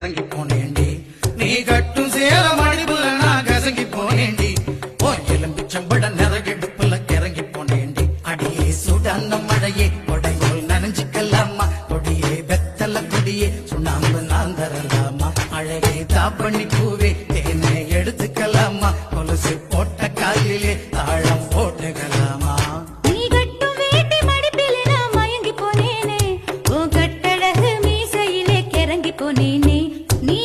கசங்கி போனேண்டி நீ கட்டும் சேர மடிப்புல நான் கசங்கி போனேண்டி ஓ எலும்பிச்சம்பட நிறகெடுப்புல கிறங்கி போனேண்டி அடியே சுடான மழையே கொடையோல் நனைஞ்சுக்கலாமா கொடியே வெத்தல கொடியே சுண்ணாம்பு நான் தரலாமா அழகே தாப்பண்ணி பூவே தேனை எடுத்துக்கலாமா கொலுசு போட்ட காலிலே தாழம் போட்டுக்கலாமா போனேனே நீ